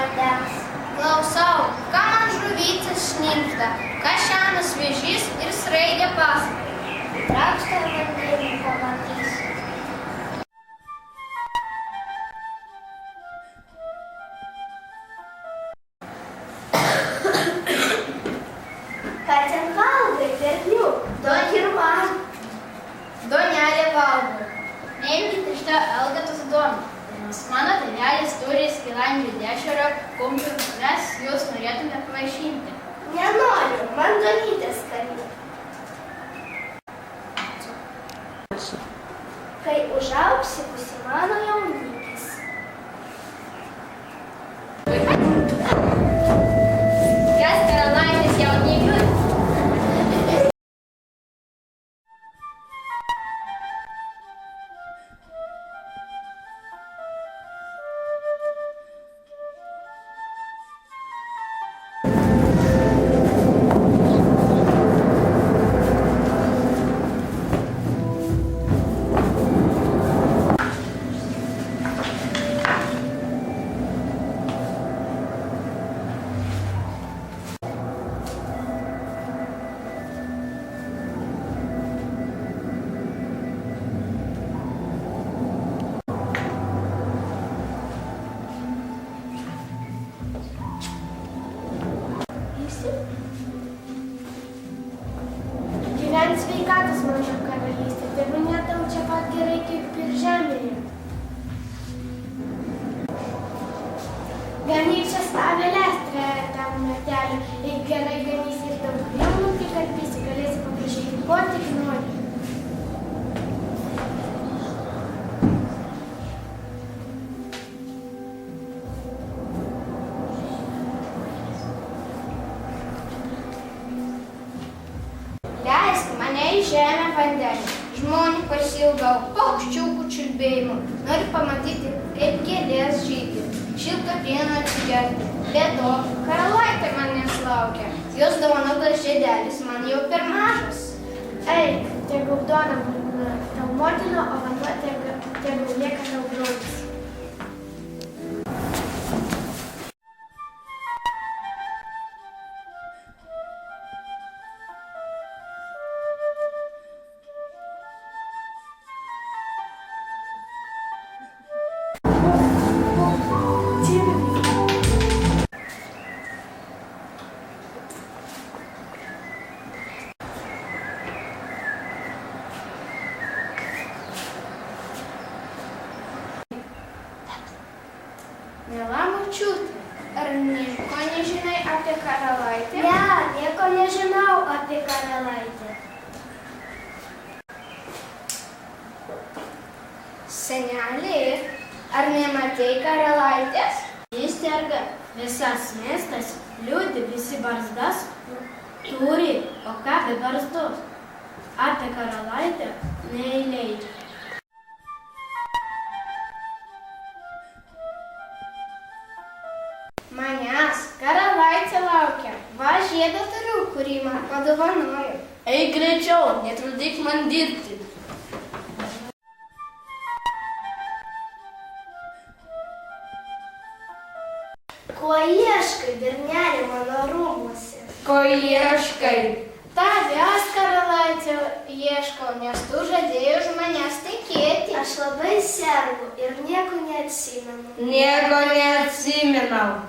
vandens. Klausau, ką man žuvytis šnibžda, ką šianas vėžys ir sraigė pasaka. Traukštą vandenį pamatysi. Ką ten valgai, berniuk? Duok ir man. Duonelė valgo. Neimkite šitą Elgetos duoną, nes mano tėvelis turi skilangį dešerio kumpių, mes jūs norėtume pavaišinti. Nenoriu, man duonytė skani. Kai užaugsi, būsi mano jaunikis. Kas karalaitės jaunikiui? Gyvent sveikatos, maža karalystė, tebūnie tau čia pat gerai kaip ir žemėje. Ganyk čia stavelės trejetam metelį, jei gerai ganysi ir daug jaunų prikarpysi, galėsi paprašyti, ko tik nori. Leisk mane į žemę vandenį, žmonių pasiilgau, paukščiukų čiulbėjimų, noriu pamatyti, kaip gėlės žydi, šilto pieno atsigerti. Be to, karalaitė manęs laukia, jos dovanotas žiedelis man jau per mažas. Eik, tegul duona būna tau motina, o vanduo tegul lieka tau brolis. Miela močiute, ar nieko nežinai apie karalaitę? Ne, nieko nežinau apie karalaitę. Senelė, ar nematei karalaitės? Jis serga, visas miestas liūdi, visi barzdas turi, o ką be barzdos? Apie karalaitę neįleidžia. Manęs karalaitė laukia. Va žiedą turiu, kurį man padovanojo. Eik greičiau, netrukdyk man dirbti. Ko ieškai, berneli, mano rūmuose? Ko ieškai? Tavęs karalaitė ieškau, nes tu žadėjai už manęs tekėti. Aš labai sergu ir nieko neatsimenu. Nieko neatsimenau.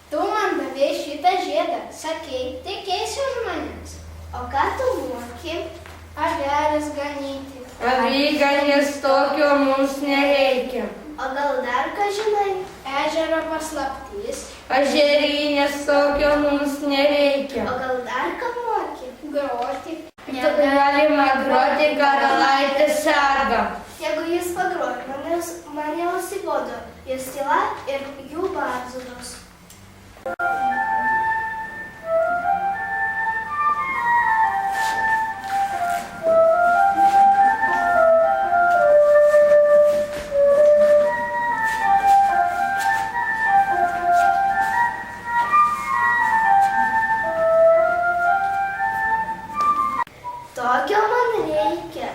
Tu man davei šitą žiedą, sakei, tekėsi už manęs. O ką tu moki? Avelis ganyti. Avyganės tokio mums nereikia. O gal dar ką žinai? Ežero paslaptys. Ežerinės tokio mums nereikia. O gal dar ką moki? Groti. Negalima groti, karalaitė serga. Jeigu jis pagroti, man jau nusibodo. Jis tyla ir jų barzdos. Tokio man reikia.